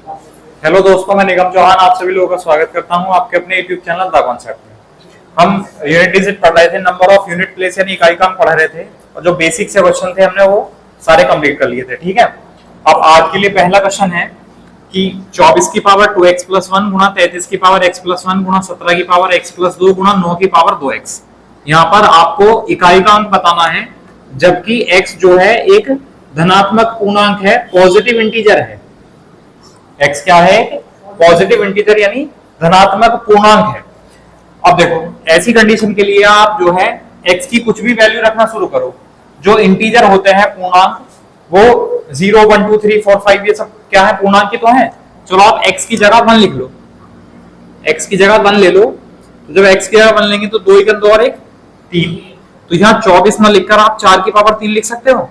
Hello दोस्तों, मैं निगम चौहान आप सभी लोगों का स्वागत करता हूं आपके अपने YouTube चैनल द कॉन्सेप्ट में। हम यूनिट डिजिट पढ़ रहे थे, नंबर ऑफ यूनिट प्लेस यानी इकाई क्रम पढ़ रहे थे और जो बेसिक से क्वेश्चन थे हमने वो सारे कंप्लीट कर लिए थे। ठीक है, अब आज के लिए पहला क्वेश्चन है कि 24 की पावर 2x प्लस 1 गुणा 33 की पावर x प्लस 1 गुणा 17 की पावर x प्लस 2 गुणा 9 की पावर 2x। यहाँ पर आपको इकाई का अंक बताना है, जबकि x जो है एक धनात्मक पूर्णांक है, पॉजिटिव इंटीजर है। x क्या है? पॉजिटिव इंटीजर यानी धनात्मक पूर्णांक है। अब देखो, ऐसी कंडीशन के लिए आप जो है x की कुछ भी वैल्यू रखना शुरू करो। जो इंटीजर होते हैं पूर्णांक, वो 0 1 2 3 4 5 ये सब क्या है? पूर्णांक ही तो है। चलो आप x की जगह 1 लिख लो, x की जगह 1 ले लो। तो जब x की जगह 1 लेंगे तो 2 1 2 और 1 3। तो यहाँ 24 न लिखकर आप 4 की पावर 3 लिख सकते हो।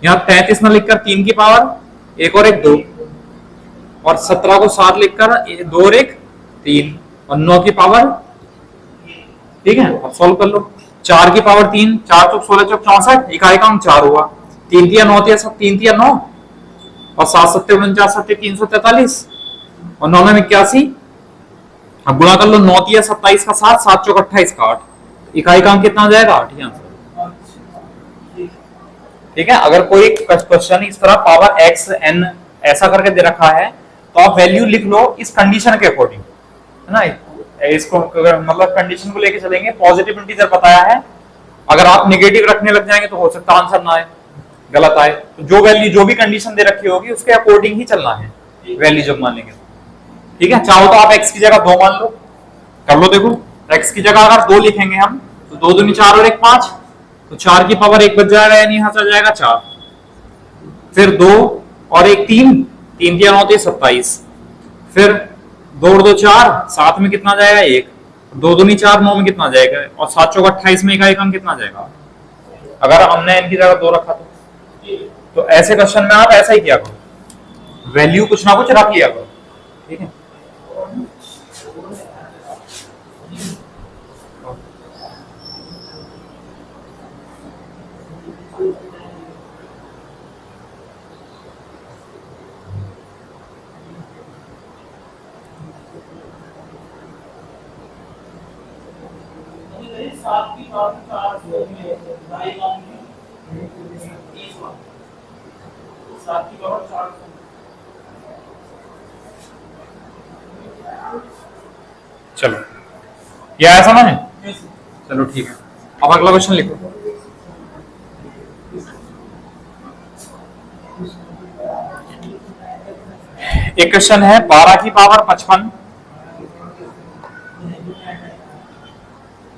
यहाँ 33 न लिखकर 3 की पावर 1 और 1 2, और 17 को 7 लिखकर 2 और 1 3, और 9 की पावर। ठीक है, अब सॉल्व कर लो। 4 की पावर 3, 4 चौक 16 चौक 64, इकाई का अंक 4 हुआ। 3 तिया 9 तिया 3 तिया 9, और 7 7 49 7 343, और 9 में 81। अब गुणा कर लो, 9 तिया 27 का 7, 7 चौक 28 का 8, इकाई का अंक कितना आ जाएगा? 8 ही आंसर। ठीक है, अगर कोई क्वेश्चन इस तरह पावर x n ऐसा करके दे रखा है तो आप वैल्यू लिख लो इस कंडीशन के अकॉर्डिंग, है ना। इसको मतलब कंडीशन को लेके चलेंगे। पॉजिटिव इंटीजर बताया है, अगर आप नेगेटिव रखने लग जाएंगे तो हो सकता है आंसर ना आए, गलत आए। तो जो वैल्यू जो भी कंडीशन दे रखी होगी उसके अकॉर्डिंग ही चलना है वैल्यू जब मानेंगे। ठीक है, चाहो तो आप x की जगह 2 मान लो, कर लो। देखो, x की जगह अगर 2 लिखेंगे हम तो 2 दूनी 4 और 1 5, तो 4 की पावर 1 बच जाएगा, यानी यहां से जाएगा 4। फिर 2 और 1 3, 3 तिया 9 तिया 27, फिर 2 और 2 4, 7 में कितना जाएगा? 1, 2 दूनी 4, 9 में कितना जाएगा? और 7 चौक 28 में इकाई का अंक कितना जाएगा? अगर हमने इनकी जगह 2 रखा तो ऐसे क्वेश्चन में आप ऐसा ही किया करो, वैल्यू कुछ ना कुछ रख लिया करो। ठीक है, चलो ये आया समझ में? चलो ठीक है, अब अगला क्वेश्चन लिखो। एक क्वेश्चन है 12 की पावर 55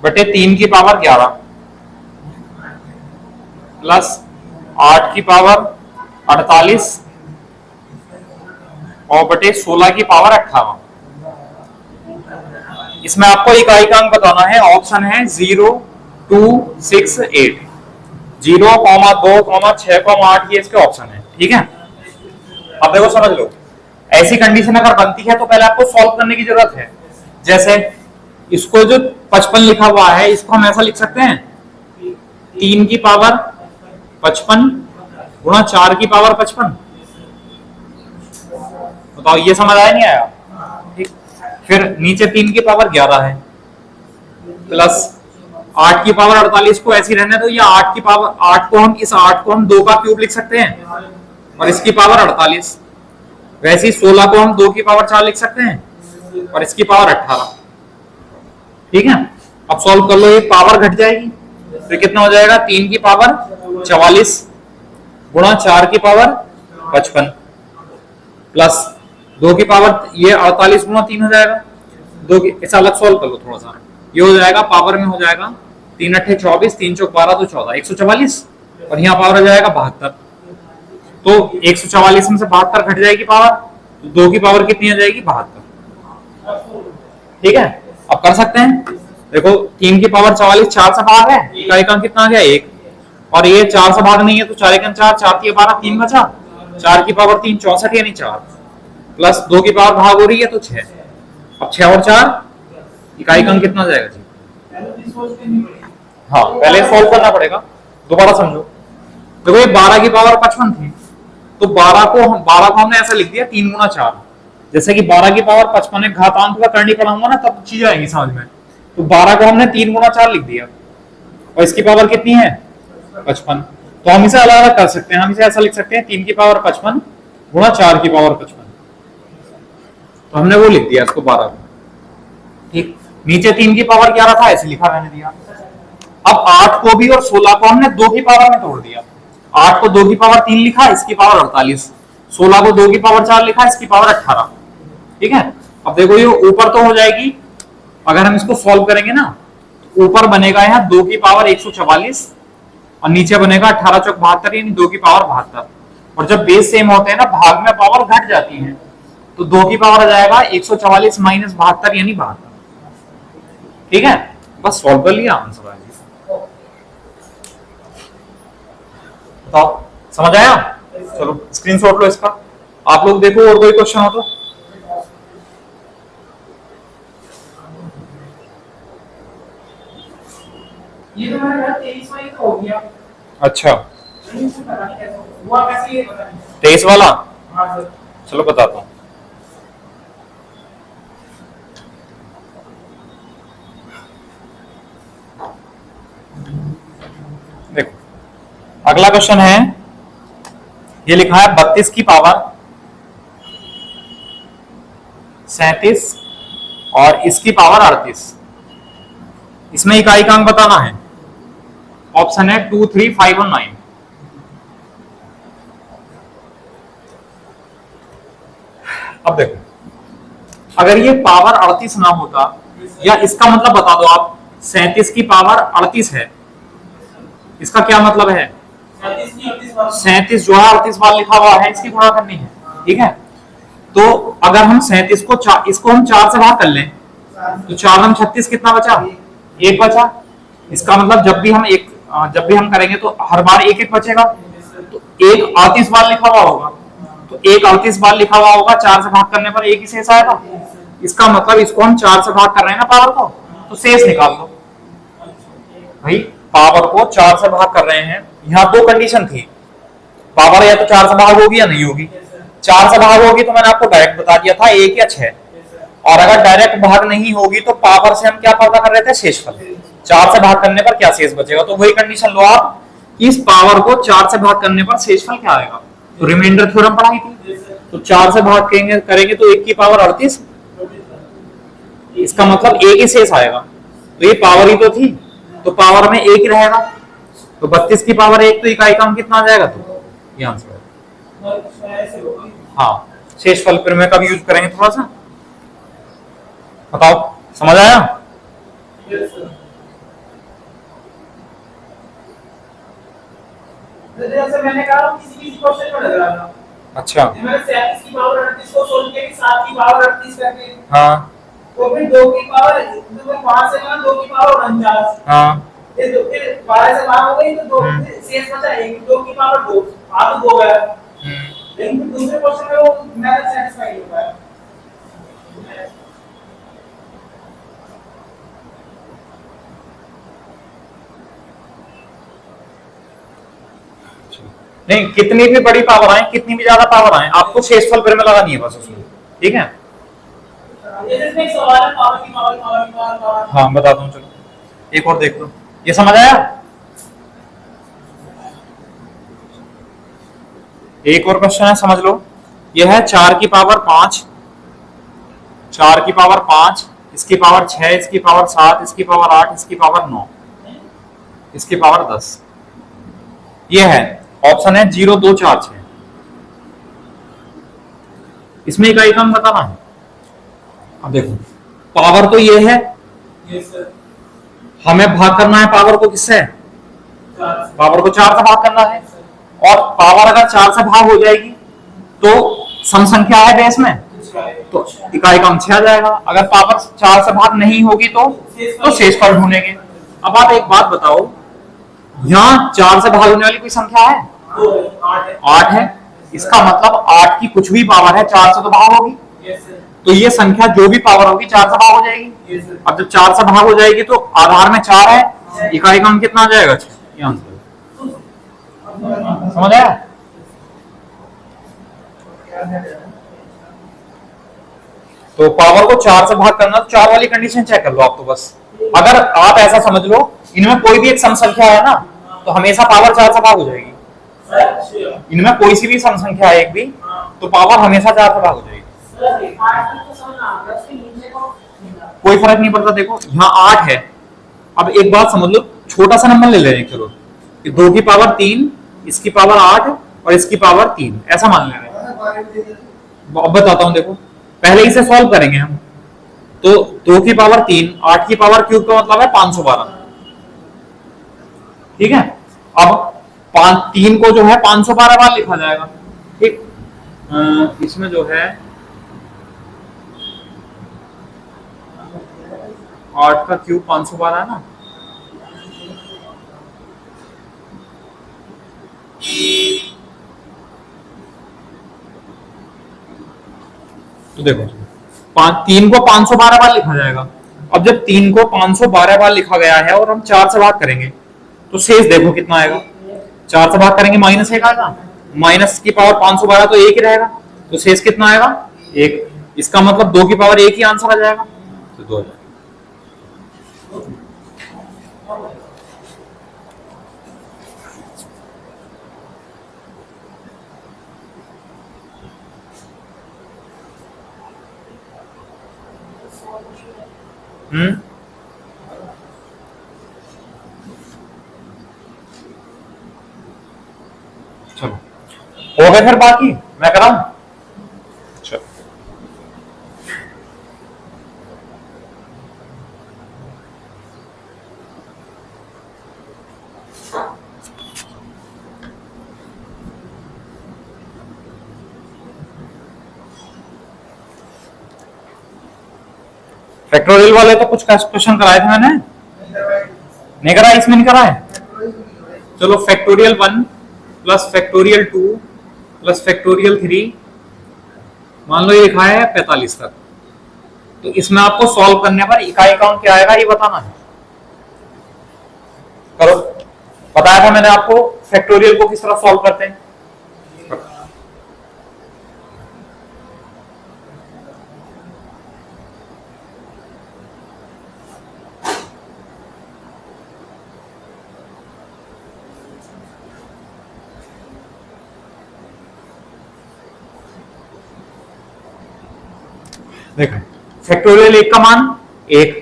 बटे 3 की पावर 11 प्लस 8 की पावर 48 और बटे 16 की पावर 58। इसमें आपको इकाई का अंक बताना है। ऑप्शन है 0 2 6 8, 0, 2, 6, 8 ये इसके ऑप्शन है। ठीक है, अब देखो समझ लो, ऐसी कंडीशन अगर बनती है तो पहले आपको सॉल्व करने की जरूरत है। जैसे इसको जो 55 लिखा हुआ है इसको हम ऐसा लिख सकते हैं, 3 की पावर 55 गुणा 4 की पावर 55। बताओ ये समझ आया नहीं आया? ठीक, फिर नीचे 3 की पावर 11 है प्लस 8 की पावर 48 को ऐसी रहने दो। या 8 की पावर 8 को हम इस 8 को हम 2 का क्यूब लिख सकते हैं और इसकी पावर 48। वैसे ही 16 को हम 2 की पावर 4 लिख सकते हैं और इसकी पावर 18। ठीक है, अब सॉल्व कर लो, ये पावर घट जाएगी तो कितना हो जाएगा? 3 की पावर 44 गुणा 4 की पावर 55 प्लस 2 की पावर ये 48 गुणा 3 हो जाएगा। 2 की ऐसा अलग सॉल्व कर लो थोड़ा सा, ये हो जाएगा पावर में हो जाएगा 3 अट्ठे 24, 3 चौक 12 तो 14, 144, और यहाँ पावर हो जाएगा 72। तो 144 में से 72 घट जाएगी पावर, तो 2 की पावर कितनी आ जाएगी? 72। ठीक है, अब कर सकते हैं। देखो 3 की पावर 44 4 से भाग है, इकाई का कितना आ गया? 1, और ये 4 से भाग नहीं है तो 4 1 4, 4 3 12, 3 बचा, 4 की पावर 3 64 यानी 4, प्लस 2 की पावर भाग हो रही है तो 6। अब 6 और 4 इकाई का कितना जाएगा जी? हाँ, पहले सॉल्व करना पड़ेगा, दोबारा समझो। देखो ये 12 की पावर 55 थी, तो 12 को हमने ऐसा लिख दिया 3 गुना 4। जैसे कि 12 की पावर 55 एक घातांक का करनी पढ़ाऊंगा ना, तब चीज आएगी समझ में। तो 12 को हमने 3 गुना 4 लिख दिया, और इसकी पावर कितनी है 55। तो हम इसे अलग अलग कर सकते हैं, हम इसे ऐसा लिख सकते हैं 3 की पावर 55 गुणा 4 की पावर 55। तो हमने वो लिख दिया इसको 12 को, ठीक। नीचे 3 की पावर 11 था, ऐसे लिखा रहने दिया। अब 8 को भी और 16 को हमने 2 की पावर में तोड़ दिया। 8 को 2 की पावर 3 लिखा, इसकी पावर 48। 16 को 2 की पावर 4 लिखा, इसकी पावर 18। ठीक है। अब देखो ये ऊपर तो हो जाएगी, अगर हम इसको सॉल्व करेंगे ना, ऊपर बनेगा यहाँ 2 की पावर 144 और नीचे बनेगा 18 चौक 72, यानी 2 की पावर 72। और जब बेस सेम होते हैं ना, भाग में पावर घट जाती है, तो 2 की पावर आ जाएगा 144 माइनस 72 यानी 72। ठीक है, बस सॉल्व कर लिया, आंसर आ गया। बताओ समझ आया? चलो स्क्रीनशॉट लो इसका, आप लोग देखो और कोई क्वेश्चन हो तो। ये तो हमारा 23 वाला तो हो गया। अच्छा, हुआ कैसे ये पता नहीं। 23 वाला? हाँ सर। चलो बताता हूँ। देखो अगला क्वेश्चन है, ये लिखा है 32 की पावर 37 और इसकी पावर 38। इसमें इकाई अंक बताना है। ऑप्शन है 2, 3, 5 और 9। अब देखो, अगर ये पावर 38 ना होता, या इसका मतलब बता दो आप, 37 की पावर 38 है, इसका क्या मतलब है? 37 जो है 38 बार लिखा हुआ है, इसकी गुणा करनी है। ठीक है, तो अगर हम 37 को इसको हम 4 से भाग कर लें, तो 4 हम 36, कितना बचा? 1 बचा। इसका मतलब जब भी हम करेंगे तो हर बार 1 बचेगा, तो 1 38 बार लिखा हुआ होगा, तो 1 38 बार लिखा हुआ होगा, 4 से भाग करने पर 1 ही शेष आएगा। इसका मतलब इसको हम 4 से भाग कर रहे हैं ना पावर को, तो शेष निकाल दो भाई। पावर को 4 से भाग कर रहे हैं, यहाँ 2 कंडीशन थी, पावर या तो 4 से भाग होगी या नहीं होगी। 4 से भाग होगी तो मैंने आपको डायरेक्ट बता दिया था 1 या 6, और अगर डायरेक्ट भाग नहीं होगी तो पावर से हम क्या पता कर रहे थे? शेषफल। 4 से भाग करने पर क्या शेष बचेगा, तो वही कंडीशन लो आप, इस पावर को 4 से भाग करने पर शेषफल क्या आएगा। तो रिमाइंडर थ्योरम पढ़ाई थी, तो 4 से भाग करेंगे तो 1 की पावर 38, इसका मतलब 1 ही शेष आएगा। तो ये पावर ही तो थी, तो पावर में 1 ही रहेगा, तो 32 की पावर 1, तो इकाई अंक कितना आ जाएगा? तो ये आंसर है। हाँ, शेषफल फिर में कब यूज करेंगे थोड़ा सा, बताओ समझ आया? जैसे मैंने कहा किसी क्वेश्चन में लग रहा था। अच्छा, मैंने 37 की पावर 38 को सोल्व किया कि 7 की पावर 38 करके, हाँ तो फिर 2 की पावर 5 से 2 की पावर 49, हाँ, फिर 12 से भाग हो गई तो 2 शेष बचा 1, 2 की पावर 2, आ तो 2 गया। लेकिन फिर दूसरे क्वेश्चन में वो मैंने सेटिस्फाई हो पाया। नहीं, कितनी भी बड़ी पावर आए, कितनी भी ज्यादा पावर आए, आपको शेषफल फिर में लगानी है बस उसमें। ठीक है, इसमें एक सवाल है पावर की पावर। हाँ बताता हूँ, चलो एक और देख लो, ये समझ आया? एक और क्वेश्चन है, समझ लो। यह है 4 की पावर 5, 4 की पावर 5, इसकी पावर 6, इसकी पावर 7, इसकी पावर 8, इसकी पावर 9, इसकी पावर 10। यह है ऑप्शन है 0, 2, 4, 6। इसमें इकाई अंक बताना है। अब देखो, पावर तो ये है, हमें भाग करना है पावर को किससे? पावर को 4 से भाग करना है, और पावर अगर 4 से भाग हो जाएगी तो सम संख्या है बेस में, तो इकाई अंक 6 आ जाएगा। अगर पावर 4 से भाग नहीं होगी तो शेषफल ढूंढेंगे। अब आप एक बात बताओ, यहाँ 4 से भाग होने वाली कोई संख्या है? 8 है। इसका मतलब 8 की कुछ भी पावर है 4 से तो भाग होगी, तो ये संख्या जो भी पावर होगी 4 से भाग हो जाएगी। अब जब 4 से भाग हो जाएगी तो आधार में 4 है, इकाई अंक कितना आ जाएगा? 6। समझ आया? तो पावर को 4 से भाग करना, तो 4 वाली कंडीशन चेक कर लो आप। तो बस अगर आप ऐसा समझ लो इनमें कोई भी एक सम संख्या है ना, तो हमेशा पावर 4 से भाग हो जाएगी। इनमें कोई सी भी सम संख्या है एक भी, तो पावर हमेशा 4 से भाग हो जाएगी। कोई फर्क नहीं पड़ता। देखो यहाँ 8 है, अब एक बात समझ लो, छोटा सा नंबर ले लें चलो, कि 2 की पावर 3, इसकी पावर 8 और इसकी पावर 3, ऐसा मान ले रहे हैं। अब बताता हूं, देखो पहले इसे सॉल्व करेंगे हम। तो 2 की पावर 3, 8 की पावर क्यूब का मतलब है 512। ठीक है, अब 3 को जो है 512 बार लिखा जाएगा। ठीक, इसमें जो है 8 का क्यूब 512 है ना, तो देखो 3 को 512 बार लिखा जाएगा। अब जब 3 को 512 बार लिखा गया है और हम 4 से भाग करेंगे, तो शेष देखो कितना आएगा। 4 से भाग करेंगे -1 आएगा, माइनस की पावर 512 तो 1 ही रहेगा, तो शेष कितना आएगा 1। इसका मतलब 2 की पावर 1 ही आंसर आ जाएगा, तो 2 आ जाएगा। चलो हो गए फिर, बाकी मैं कराऊं। चलो फैक्टोरियल वाले तो कुछ क्वेश्चन कराए थे मैंने, नहीं कराए, इसमें नहीं कराए। चलो factorial 1 plus factorial 2 plus factorial 3, मान लो ये लिखा है 45 तक, तो इसमें आपको सॉल्व करने पर इकाई काउंट क्या आएगा ये बताना है। करो, बताया था मैंने आपको फैक्टोरियल को किस तरह सॉल्व करते हैं। देखो फैक्टोरियल 1 का मान 1,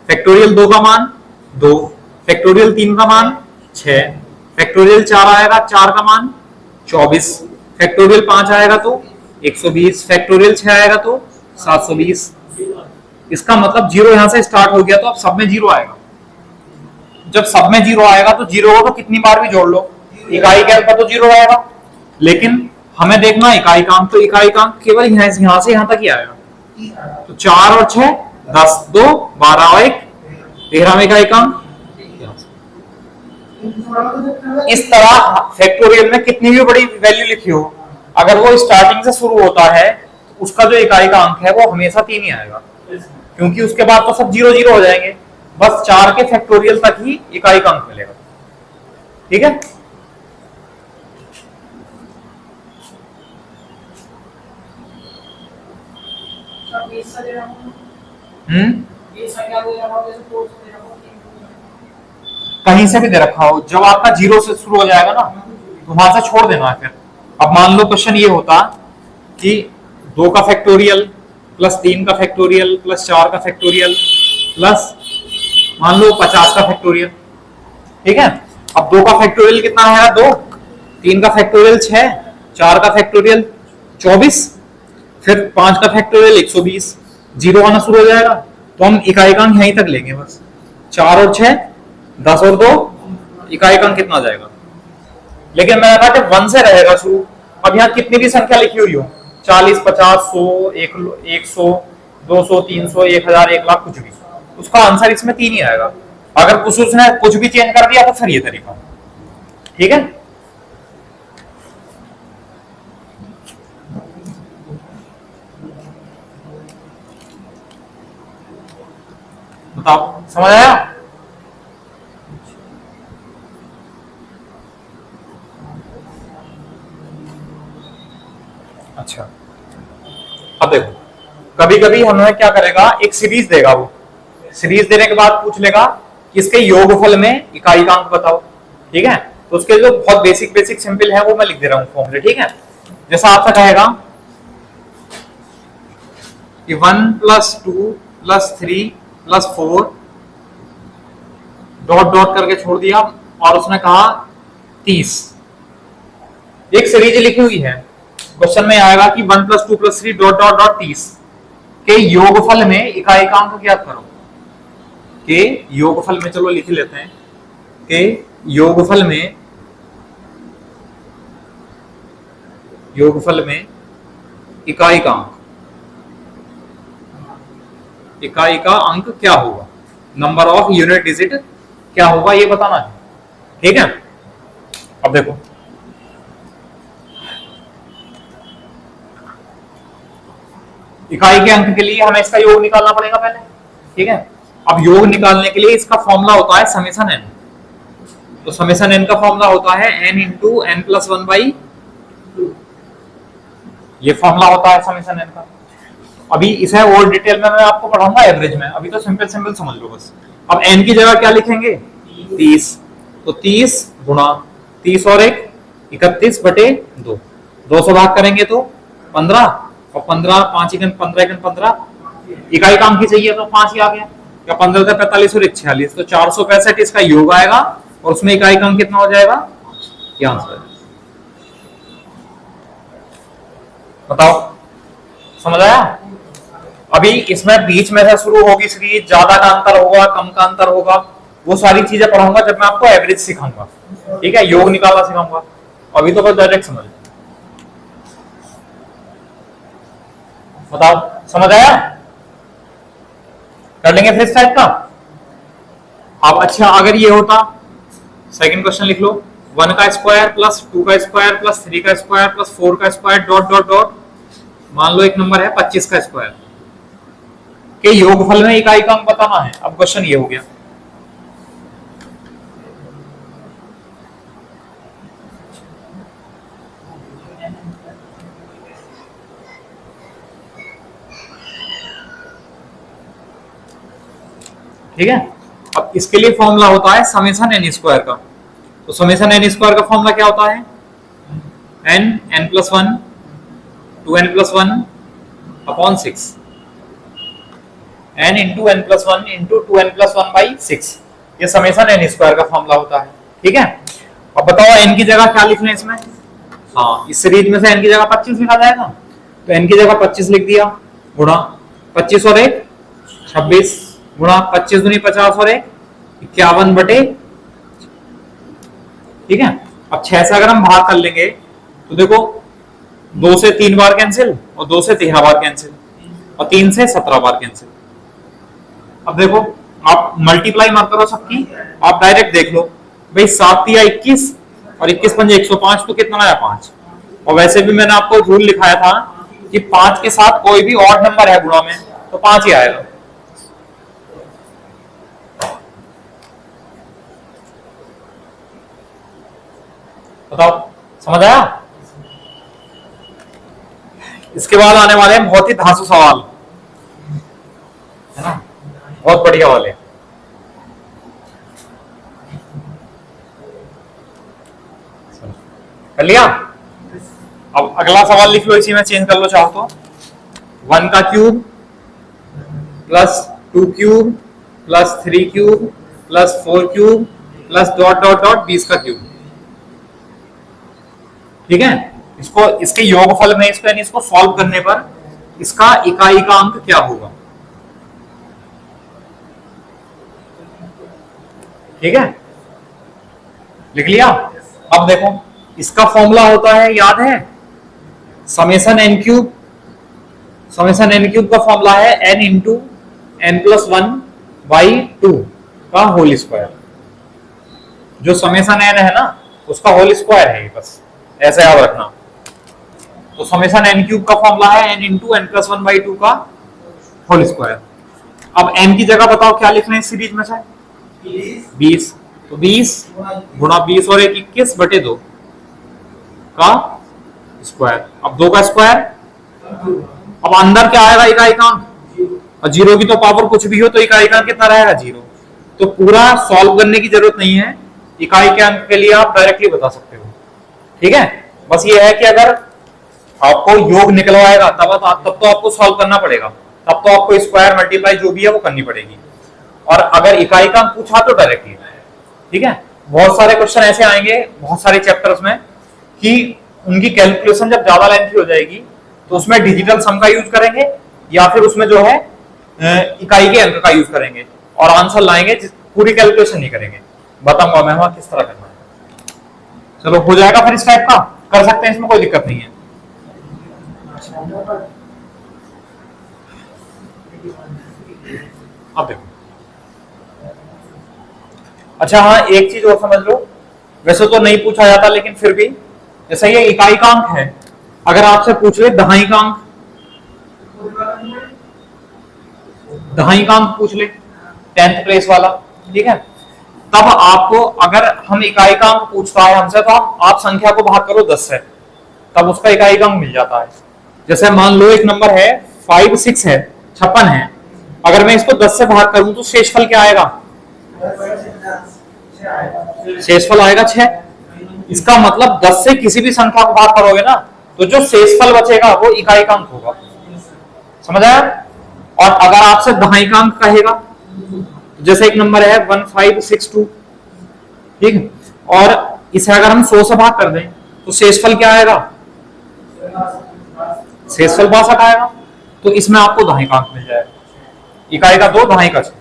फैक्टोरियल 2 का मान 2, फैक्टोरियल 3 का मान 6, फैक्टोरियल 4 आएगा 4 का मान 24, फैक्टोरियल 5 आएगा तो 120, फैक्टोरियल 6 आएगा तो 720। इसका मतलब 0 यहां से स्टार्ट हो गया, तो अब सब में 0 आएगा। जब सब में 0 आएगा तो 0 को तो कितनी बार भी जोड़ लो, इकाई के पर तो 0 आएगा, लेकिन हमें देखना इकाई कांक, तो इकाई कांक केवल यहां से यहां तक ही आएगा। तो 4 और 6 10, 2 12 और 1 13 में इकाई कांक। इस तरह फैक्टोरियल में कितनी भी बड़ी वैल्यू लिखी हो, अगर वो स्टार्टिंग से शुरू होता है तो उसका जो इकाई का अंक है वो हमेशा 3 ही आएगा, क्योंकि उसके बाद तो सब 0 0 हो जाएंगे। बस 4 के फैक्टोरियल तक ही इकाई का अंक मिलेगा। ठीक है, कहीं से भी दे रखा हो, जब आपका 0 से शुरू हो जाएगा ना तो वहां से छोड़ देना है फिर। अब मान लो क्वेश्चन ये होता कि 2 का फैक्टोरियल प्लस 3 का फैक्टोरियल प्लस 4 का फैक्टोरियल प्लस मान लो 50 का फैक्टोरियल। ठीक है, अब 2 का फैक्टोरियल कितना है 2, 3 का फैक्टोरियल 6, 4 का फैक्टोरियल 24, फिर 5 का फैक्टोरियल 120, 0 आना शुरू हो जाएगा, तो हम इकाई का अंक यहीं तक लेंगे बस। 4 और 6 10 और 2 इकाई का अंक कितना आ जाएगा। लेकिन मैंने कहा कि 1 से रहेगा शुरू। अब यहाँ कितनी भी संख्या लिखी हुई हो, 40 50 100 100 200 300 1000 1 लाख, कुछ भी, उसका आंसर इसमें 3 ही आएगा। अगर कुछ उसने कुछ भी चेंज कर दिया तो फिर ये तरीका। ठीक है, बताओ समझ आया। अच्छा अच्छा, अब देखो कभी कभी हमें क्या करेगा, एक सीरीज देगा, वो सीरीज देने के बाद पूछ लेगा कि इसके योगफल में इकाई का अंक बताओ। ठीक है, तो उसके जो बहुत बेसिक बेसिक सिंपल है वो मैं लिख दे रहा हूं फॉर्मूले। ठीक है, जैसा आपसे कहेगा कि 1 + 2 + 3 + 4 डॉट डॉट करके छोड़ दिया और उसने कहा 30। एक सीरीज लिखी हुई है, क्वेश्चन में आएगा कि 1 + 2 + 3 डॉट डॉट डॉट 30 के योगफल में इकाई का अंक ज्ञात करो। के योगफल में, चलो लिख लेते हैं, के योगफल में इकाई का अंक क्या होगा, नंबर ऑफ यूनिट डिजिट क्या होगा ये बताना है। ठीक है, अब देखो इकाई के अंक के लिए हमें इसका योग निकालना पड़ेगा पहले। ठीक है, अब योग निकालने के लिए इसका फॉर्मूला होता है समेशन n। तो समेशन n का फॉर्मूला होता है n × n+1/2। ये फॉर्मूला होता है समेशन n का। अभी इसे और डिटेल में मैं आपको पढ़ाऊंगा एवरेज में, अभी तो सिंपल सिंपल समझ लो बस। अब n की जगह क्या लिखेंगे, 30। तो 30 गुणा 30 और 1 31/2, 2 से भाग करेंगे तो 15, और 15 5 × 15 × 15 इकाई काम की चाहिए तो 5 ही आ गया। क्या 15 से 45 और 1 46, तो 465 इसका योग आएगा और उसमें इकाई काम कितना हो जाएगा, ये आंसर। बताओ समझ आया। अभी इसमें बीच में से शुरू होगी सीरीज, ज्यादा का अंतर होगा कम का अंतर होगा, वो सारी चीजें पढ़ाऊंगा जब मैं आपको एवरेज सिखाऊंगा। ठीक है, योग निकालना सिखाऊंगा, अभी तो बस डायरेक्ट समझ। बताओ समझ आया, कर लेंगे फिर इस टाइप का। अब अच्छा अगर ये होता, सेकंड क्वेश्चन लिख लो, 1 का स्क्वायर प्लस 2 का स्क्वायर प्लस 3 का स्क्वायर प्लस 4 का स्क्वायर डॉट डॉट डॉट, मान लो एक नंबर है 25 का स्क्वायर के योगफल में इकाई का अंक बताना है। अब क्वेश्चन ये हो गया, ठीक है। अब इसके लिए फॉर्मूला होता है समेशन n स्क्वायर का। तो समेशन n स्क्वायर का फॉर्मूला क्या होता है, n+1 2n+1/6, n × n+1 × 2n+1/6, ये समेशन n स्क्वायर का फॉर्मूला होता है। ठीक है, अब बताओ n की जगह क्या लिख लें इसमें। हाँ, इस सीरीज में से n की जगह 25 लिखा जाएगा, तो n की जगह 25 लिख दिया, गुणा 25 और 1 26, गुणा 25 दूनी 50 और 1 51/। ठीक है, अब 6 से अगर हम भाग कर लेंगे तो देखो 2 से 3 बार कैंसिल, और 2 से 13 बार कैंसिल, और 3 से 17 बार कैंसिल। अब देखो आप मल्टीप्लाई मत करो सबकी, आप डायरेक्ट देख लो भाई, 7 या 21 और 21 पंजे 105, तो कितना आया 5। और वैसे भी मैंने आपको रूल लिखाया था कि 5 के साथ कोई भी ऑड नंबर है गुणा में तो 5 ही आएगा। बताओ समझ आया। इसके बाद आने वाले हैं बहुत ही धांसू सवाल, है ना, बहुत बढ़िया वाले। कर लिया। अब अगला सवाल लिख लो, इसी में चेंज कर लो चाहो तो, 1 का cube plus 2 cube plus 3 cube plus 4 cube plus dot dot dot 20 का क्यूब। ठीक है, इसको इसके योगफल में इसको यानी इसको सॉल्व करने पर इसका इकाई का अंक क्या होगा। ठीक है, लिख लिया। अब देखो इसका फॉर्मूला होता है, याद है, summation n cube. Summation n cube का फॉर्मूला है n × n+1/2 का होल स्क्वायर। जो समेशन n है ना उसका होल स्क्वायर है, बस ऐसे याद रखना। तो समेशन n क्यूब का फॉर्मूला है n × n+1/2 का होल स्क्वायर। अब n की जगह बताओ क्या लिखना है इस सीरीज में से, 20। तो 20 गुणा 20 और 1 21/2 का स्क्वायर। अब 2 का स्क्वायर अब अंदर क्या आएगा इकाइकांक, और जीरो की तो पावर कुछ भी हो तो इकाइकांक कितना रहेगा, जीरो। तो पूरा सॉल्व करने की जरूरत नहीं है, इकाई के अंक के लिए आप डायरेक्टली बता सकते हो। ठीक है, बस ये है कि अगर आपको योग निकलवाएगा तब तो आपको सॉल्व करना पड़ेगा, तब तो आपको स्क्वायर मल्टीप्लाई जो भी है वो करनी पड़ेगी। और अगर इकाई का अंक पूछा तो डायरेक्टली। ठीक है, बहुत सारे क्वेश्चन ऐसे आएंगे बहुत सारे चैप्टर्स में कि उनकी कैलकुलेशन जब ज्यादा लेंथी हो जाएगी तो उसमें डिजिटल सम का यूज करेंगे या फिर उसमें जो है इकाई के अंक का यूज करेंगे और आंसर लाएंगे, पूरी कैलकुलेशन नहीं करेंगे। बताऊंगा मैं वहां किस तरह करना है। चलो हो जाएगा फिर, इस टाइप का कर सकते हैं, इसमें कोई दिक्कत नहीं है। अब देखो, अच्छा हाँ एक चीज और समझ लो, वैसे तो नहीं पूछा जाता लेकिन फिर भी, जैसा ये इकाई का अंक है, अगर आपसे पूछ ले दहाई का अंक, दहाई का अंक पूछ ले 10th प्लेस वाला, ठीक है, तब आपको अगर हम इकाई का अंक पूछता है हमसे तो आप संख्या को भाग करो 10 से, तब उसका इकाई का अंक मिल जाता है। जैसे मान लो एक नंबर है 5 6 है 56 है, अगर मैं इसको 10 से भाग करूं तो शेषफल क्या आएगा, शेषफल आएगा 6। इसका मतलब 10 से किसी भी संख्या को भाग करोगे ना तो जो शेषफल बचेगा वो इकाई का अंक होगा, समझ आया। और अगर आपसे दहाई का अंक कहेगा, जैसे एक नंबर है 1562, ठीक है, और इसे अगर हम 100 से भाग कर दें तो शेषफल क्या आएगा, शेषफल 62 आएगा। तो इसमें आपको दहाई का अंक मिल जाएगा, इकाई का 2 दहाई का 6।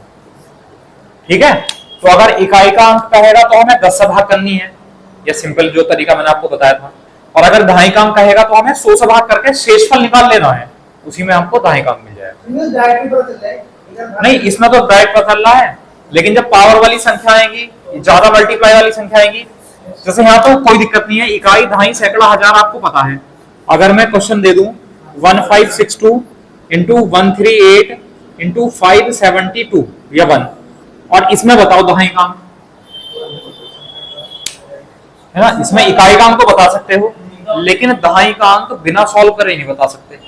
ठीक है, तो अगर इकाई का अंक कहेगा तो हमें 10 से भाग करनी है, यह सिंपल जो तरीका मैंने आपको बताया था। और अगर दहाई का अंक कहेगा तो हमें 100 से भाग करके शेषफल निकाल लेना है, उसी में हमको दहाई का अंक मिल जाएगा। नहीं, इसमें तो डायरेक्ट पता चल रहा है, लेकिन जब पावर वाली संख्या आएगी, ज्यादा मल्टीप्लाई वाली संख्या आएगी, जैसे यहाँ तो कोई दिक्कत नहीं है, इकाई दहाई सैकड़ा हजार आपको पता है। अगर मैं क्वेश्चन दे दूं 1562 इंटू 138 इंटू 572 या 1, और इसमें बताओ दहाई का अंक, है ना, इसमें इकाई का अंक तो बता सकते हो लेकिन दहाई का अंक बिना सॉल्व करे नहीं बता सकते,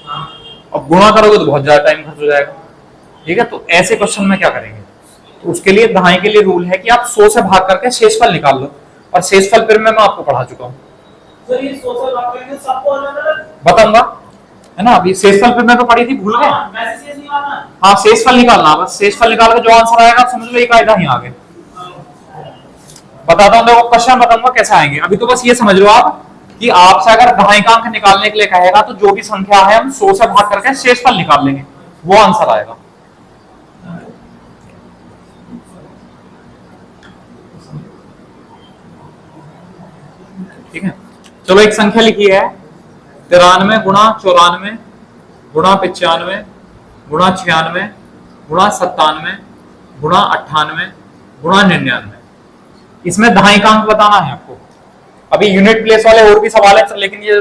अब गुणा करोगे तो बहुत ज्यादा टाइम खर्च हो जाएगा। ठीक है, तो ऐसे क्वेश्चन में क्या करेंगे, तो उसके लिए दहाई के लिए रूल है कि आप 100 से भाग करके शेषफल निकाल लो, और शेषफल फिर मैं आपको पढ़ा चुका हूँ, बताऊंगा, है ना। अभी शेषफल फिर मैं तो पढ़ी थी, भूल गए। हाँ शेषफल निकालना, बस शेषफल निकाल के जो आंसर आएगा समझ लो एक आएगा ही आगे। बताता हूँ, देखो क्वेश्चन बताऊंगा कैसे आएंगे। अभी तो बस ये समझ लो आप कि आपसे अगर दहाई का अंक निकालने के लिए कहेगा तो जो भी संख्या है हम 100 से भाग करके शेषफल निकाल लेंगे, वो आंसर आएगा। ठीक है, चलो एक संख्या लिखी है 93 गुणा 94 गुणा 95 गुणा 96 गुणा 97 गुणा 98 गुणा 99। इसमें दहाई का अंक बताना है आपको। अभी यूनिट प्लेस वाले और भी सवाल है, लेकिन ये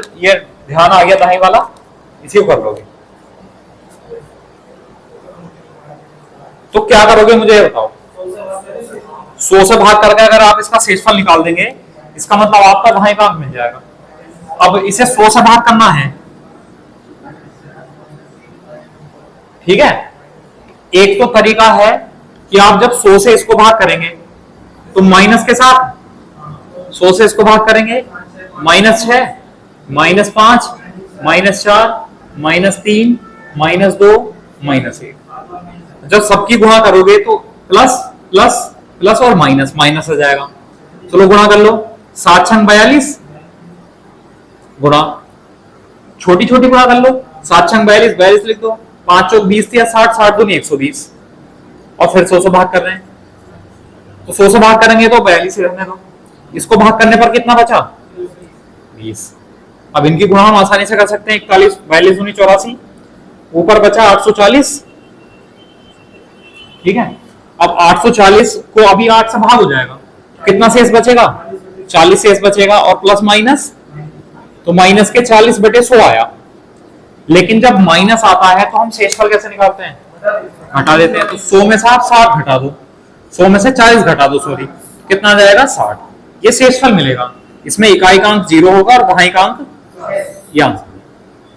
ध्यान आ गया दहाई वाला, इसी को कर लोगे। तो क्या करोगे मुझे बताओ, 100 से भाग करके अगर आप इसका शेषफल निकाल देंगे, इसका मतलब आपका दहाई का अंक मिल जाएगा। अब इसे 100 से भाग करना है, ठीक है। एक तो तरीका है कि आप जब 100 से इसको भाग करेंगे तो माइनस के साथ 100 से इसको भाग करेंगे, -6 -5 -4 -3 -2 -1। जब सबकी गुणा करोगे तो प्लस प्लस प्लस और माइनस माइनस हो जाएगा। चलो गुणा कर लो, 7 छंग 42 गुणा, छोटी छोटी गुणा कर लो, 7 छंग 42 42 लिख दो, 5 चौक 20 या 60 60 दूनी 120, और फिर 100 से भाग कर रहे हैं तो 100 से भाग करेंगे तो 42 रहने दो। इसको भाग करने पर कितना बचा, 20। अब इनकी गुणा हम आसानी से कर सकते हैं, 41 42 दूनी 84, ऊपर बचा 840। ठीक है, अब 840 को अभी 8 से भाग हो जाएगा, कितना शेष बचेगा, 40 शेष बचेगा, और प्लस माइनस, तो माइनस के 40 बटे 100 आया। लेकिन जब माइनस आता है तो हम शेषफल कैसे निकालते हैं, घटा देते हैं। तो 100 में से आप 60 घटा दो, 100 में से 40 घटा दो, सॉरी, कितना आ जाएगा 60, ये शेषफल मिलेगा। इसमें इकाई का अंक 0 होगा और दहाई का अंक यहाँ।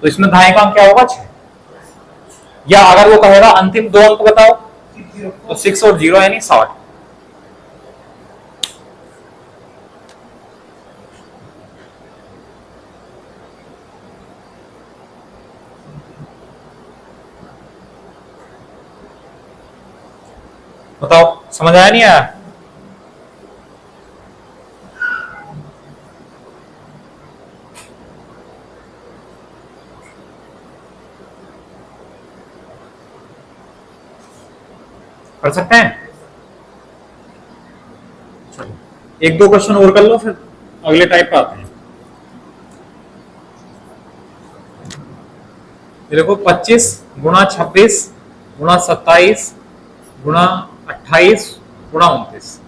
तो इसमें दहाई का अंक क्या होगा 6। या अगर वो कहेगा अंतिम दो अंक बताओ, तो 6 और 0 यानी 60। बताओ समझ आया नहीं आया? कर सकते हैं? चलो एक दो क्वेश्चन और कर लो, फिर अगले टाइप पे आते हैं। ये देखो 25 गुणा 26 गुणा 27 गुणा 28 गुणा 29,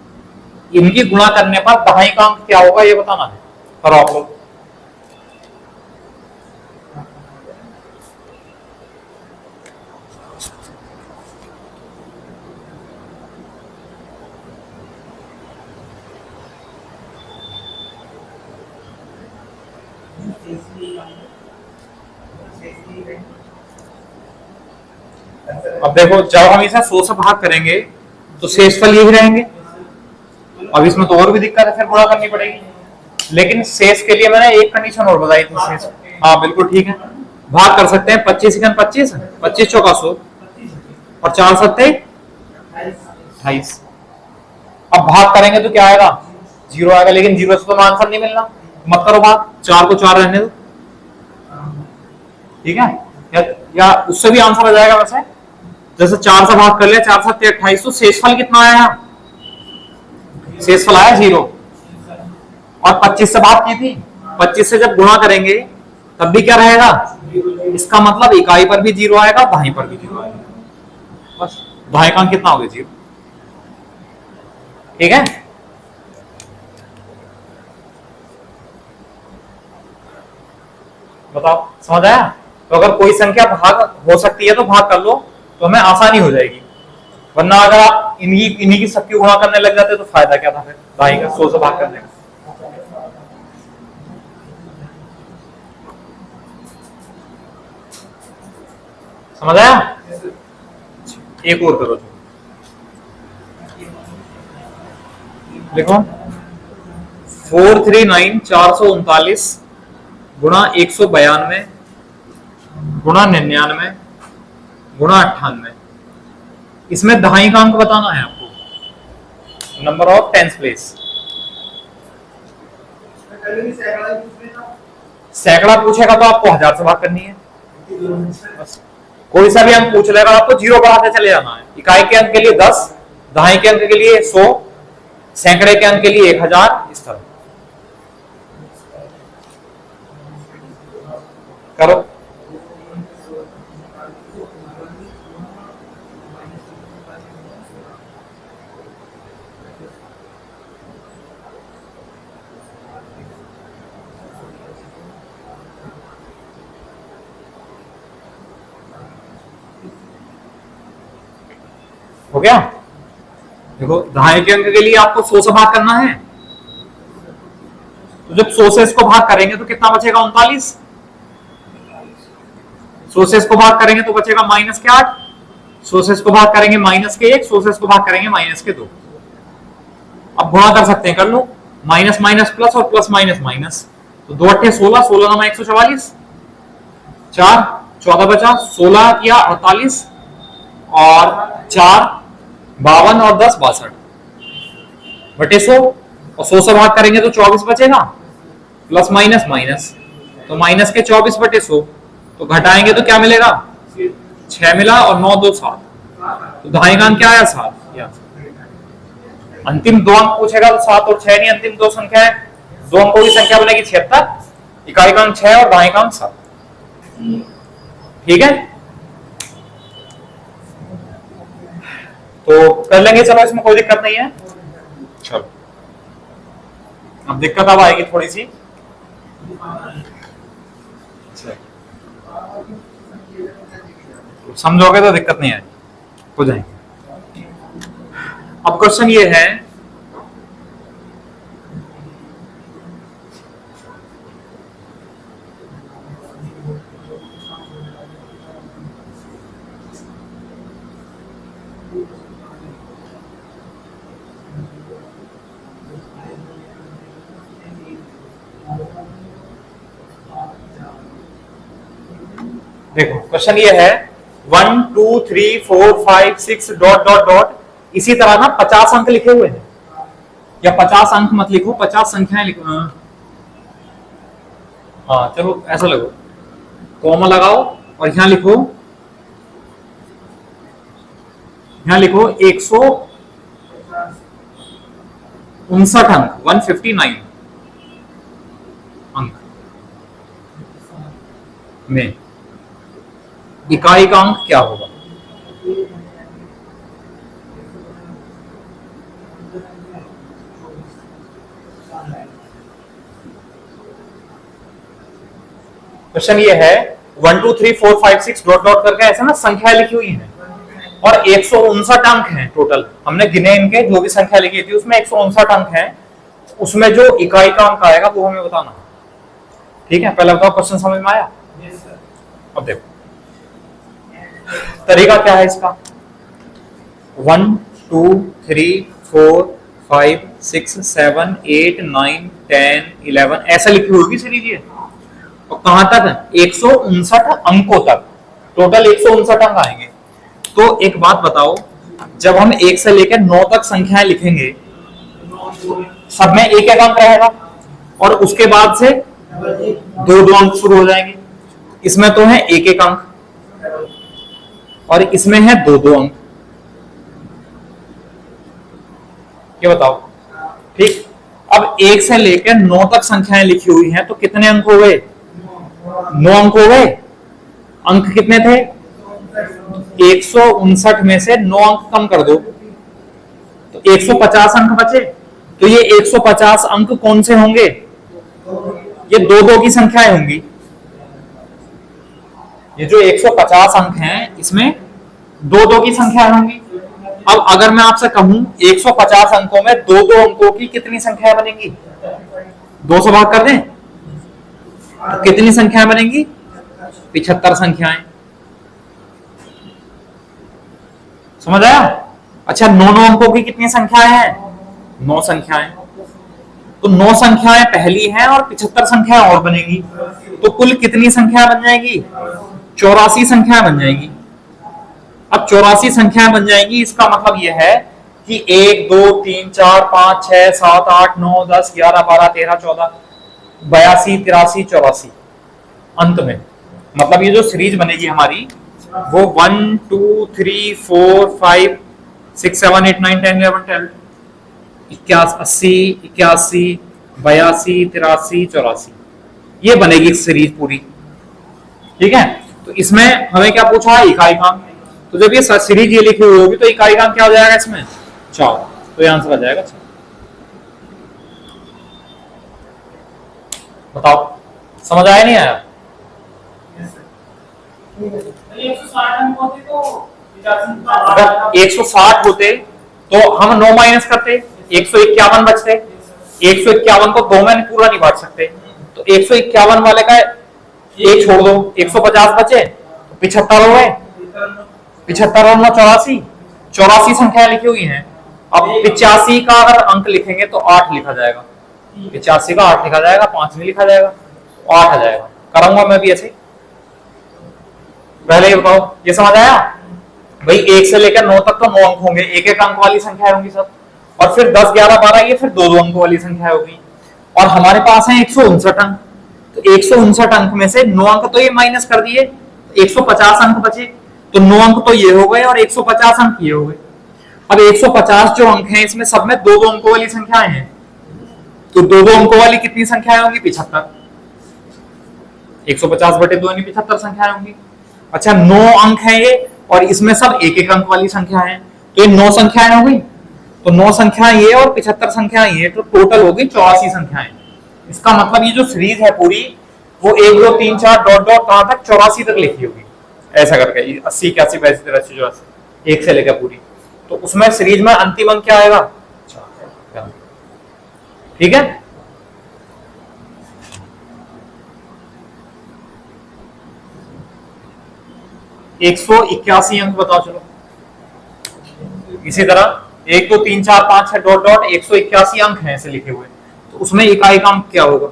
इनकी गुणा करने पर दहाई का अंक क्या होगा ये बताना है। करो आप लोग। अब देखो जब हम इसे 100 से भाग करेंगे तो शेषफल यही रहेंगे। अब इसमें तो और भी दिक्कत है, फिर गुणा करनी पड़ेगी। लेकिन शेष के लिए मैंने एक कंडीशन और बताई थी शेष। हाँ बिल्कुल ठीक है, भाग कर सकते हैं। 25 25 25 चौका 100 और 4 सत्ते 28। अब भाग करेंगे तो क्या आएगा? 0 आएगा, लेकिन 0 से तो आंसर नहीं मिलना। मत करो भाग, 4 को 4 रहने दो, ठीक है? या उससे भी आंसर आ जाएगा वैसे। जैसे 4 से भाग कर लिया, 4 7 28, तो शेषफल कितना आया? शेषफल आया 0। और 25 से बात की थी, 25 से जब गुणा करेंगे तब भी क्या रहेगा? इसका मतलब इकाई पर भी 0 आएगा, दहाई पर भी 0 आएगा। बस दहाई का अंक कितना हो गया? 0। ठीक है? बताओ समझ आया? तो अगर कोई संख्या भाग हो सकती है तो भाग कर लो, तो हमें आसानी हो जाएगी। वरना अगर आप इन्हीं की सबकी गुणा करने लग जाते तो फायदा क्या था फिर दहाई का 100 से भाग करने का। समझ आया? एक और करो। देखो 439 439 गुणा 192 गुणा 99 गुणा 98, इसमें दहाई का अंक बताना है आपको, नंबर ऑफ टेंस प्लेस। सैकड़ा पूछेगा तो आपको 1000 से भाग करनी है। बस कोई सा भी अंक पूछ लेगा आपको 0 बढ़ाते चले जाना है। इकाई के अंक के लिए 10, दहाई के अंक के लिए 100, सैकड़े के अंक के लिए 1000, इस तरह करो। हो गया? देखो दहाई के अंक के लिए आपको 100 से भाग करना है, तो जब 100 से इसको भाग करेंगे तो कितना बचेगा? 39। 100 से इसको भाग करेंगे तो बचेगा माइनस के 8, 100 से इसको भाग करेंगे माइनस के 1, 100 से इसको भाग करेंगे माइनस के 2। अब गुणा कर सकते हैं, कर लो। माइनस माइनस प्लस और प्लस माइनस माइनस, तो 2 अट्ठे 16, 16 नमा 144, 4 14 बचा, 16 किया 48 और 4 52 और 10 62 बटे 100, और 100 से भाग करेंगे तो 24 बचेगा, प्लस माइनस माइनस, तो माइनस के 24 बटे 100, तो घटाएंगे तो क्या मिलेगा? 6 मिला और 9 2 7, तो दहाई का अंक क्या आया? 7। अंतिम दो अंक पूछेगा तो 7 और 6 नहीं, अंतिम दो संख्या है, दो अंकों की संख्या बनेगी 76, इकाई का अंक 6 और दहाई का अंक 7। ठीक है? तो कर लेंगे, चलो इसमें कोई दिक्कत नहीं है। चलो अब दिक्कत अब आएगी थोड़ी सी। समझोगे तो दिक्कत नहीं आएगी, हो जाएगी। अब क्वेश्चन ये है, देखो क्वेश्चन ये है 1 2 3 4 5 6 डॉट डॉट डॉट, इसी तरह ना 50 अंक लिखे हुए हैं, या 50 अंक मत लिखो, 50 संख्याएं लिखो। हाँ चलो ऐसा लगो, कॉमा लगाओ और यहां लिखो 159 अंक, 159 अंक में इकाई का अंक क्या होगा? क्वेश्चन ये है 1 2 3 4 5 6 डॉट डॉट करके ऐसे ना संख्या लिखी हुई है, और 159 अंक हैं टोटल, हमने गिने इनके जो भी संख्या लिखी थी उसमें 159 अंक हैं, उसमें जो इकाई का अंक आएगा वो हमें बताना। ठीक है, पहले बताओ क्वेश्चन समझ में आया? अब देखो तरीका क्या है इसका। 1 2 3 4 5 6 7 8 9 10 11 ऐसा लिखी होगी सीरीज ये, और कहां तक? 159 अंकों तक, टोटल 159 अंक आएंगे। तो एक बात बताओ, जब हम 1 से लेकर 9 तक संख्याएं लिखेंगे सब में एक एक अंक रहेगा, और उसके बाद से दो दो अंक शुरू हो जाएंगे। इसमें तो है एक एक अंक और इसमें है दो दो अंक, ये बताओ। ठीक, अब 1 से लेकर 9 तक संख्याएं लिखी हुई हैं, तो कितने अंक हो गए? 9 अंक हो गए। अंक कितने थे? 159 में से 9 अंक कम कर दो तो 150 अंक बचे। तो ये 150 अंक कौन से होंगे? ये दो दो की संख्याएं होंगी। ये जो 150 अंक हैं इसमें दो दो की संख्याएं होंगी। अब अगर मैं आपसे कहूं 150 अंकों में दो दो अंकों की कितनी संख्या बनेंगी? 2 से भाग कर दें तो कितनी संख्याएं बनेंगी? 75 संख्याएं। समझ आया? अच्छा, 9 अंकों की कितनी संख्याएं हैं? 9 संख्याएं। तो 9 संख्याएं पहली हैं और 75 संख्याएं और बनेगी, तो कुल कितनी संख्या बन जाएगी? 84 संख्याएं बन जाएगी। अब 84 संख्याएं बन जाएंगी, इसका मतलब यह है कि 1 2 3 4 5 6 7 8 9 10 11 12 13 14 82 83 84 अंत में। मतलब ये जो सीरीज बनेगी हमारी वो 1 2 3 4 5 6 7 8 9 10 11 12 80 81 82 83 84 ये बनेगी सीरीज पूरी। ठीक है, तो इसमें हमें क्या पूछा है? इकाई का। तो जब ये सीरीज ये लिखी हुई होगी तो इकाई का क्या हो जाएगा इसमें? 4। तो ये आंसर आ जाएगा 4। बताओ समझ आया नहीं आया? 160 होते तो हम 9 माइनस करते, 151 बचते। 151 को 2 में पूरा नहीं बांट सकते, तो 151 वाले का एक छोड़ दो, 150 बचे तो 75 हो गए। 75 और 9 84, 84 संख्या लिखी हुई हैं। अब 85 का अगर अंक लिखेंगे तो 8 लिखा जाएगा, 85 का 8 लिखा जाएगा, 5 नहीं लिखा जाएगा, 8 आ जाएगा। करूंगा मैं भी ऐसे। पहले ये बताओ, ये समझ आया भाई? 1 से लेकर 9 तक तो 9 अंक होंगे, एक एक अंक वाली संख्या होंगी सब, और फिर 10 11 12 ये फिर दो दो अंक वाली संख्या होगी, और हमारे पास है 159 अंक। तो 159 अंक में से 9 अंक तो ये माइनस कर दिए, 150 अंक बचे, तो 9 अंक तो ये हो गए और 150 अंक ये हो गए। अब 150 जो अंक हैं इसमें सब में दो दो अंकों वाली संख्याएं हैं, तो दो दो अंकों वाली कितनी संख्याएं होंगी? 75। 150 बटे 2 यानी 75 संख्याएं होंगी। अच्छा, 9 अंक हैं ये और इसमें सब एक एक अंक वाली संख्या है, तो ये 9 संख्याएं हो गई। तो 9 संख्याएं ये और 75 संख्याएं ये, तो टोटल हो गई 84 संख्याएं। इसका मतलब ये जो सीरीज है पूरी वो 1 2 3 4 डॉट डॉट कहां तक? 84 तक लिखी होगी, ऐसा करके 80 81 82 83 84 1 से लेकर पूरी। तो उसमें सीरीज में अंतिम अंक क्या आएगा? ठीक है, एक 181 अंक बताओ। चलो इसी तरह 1 2 3 4 5 6 डॉट डॉट 181 अंक हैं ऐसे लिखे हुए, तो उसमें इकाई का अंक क्या होगा?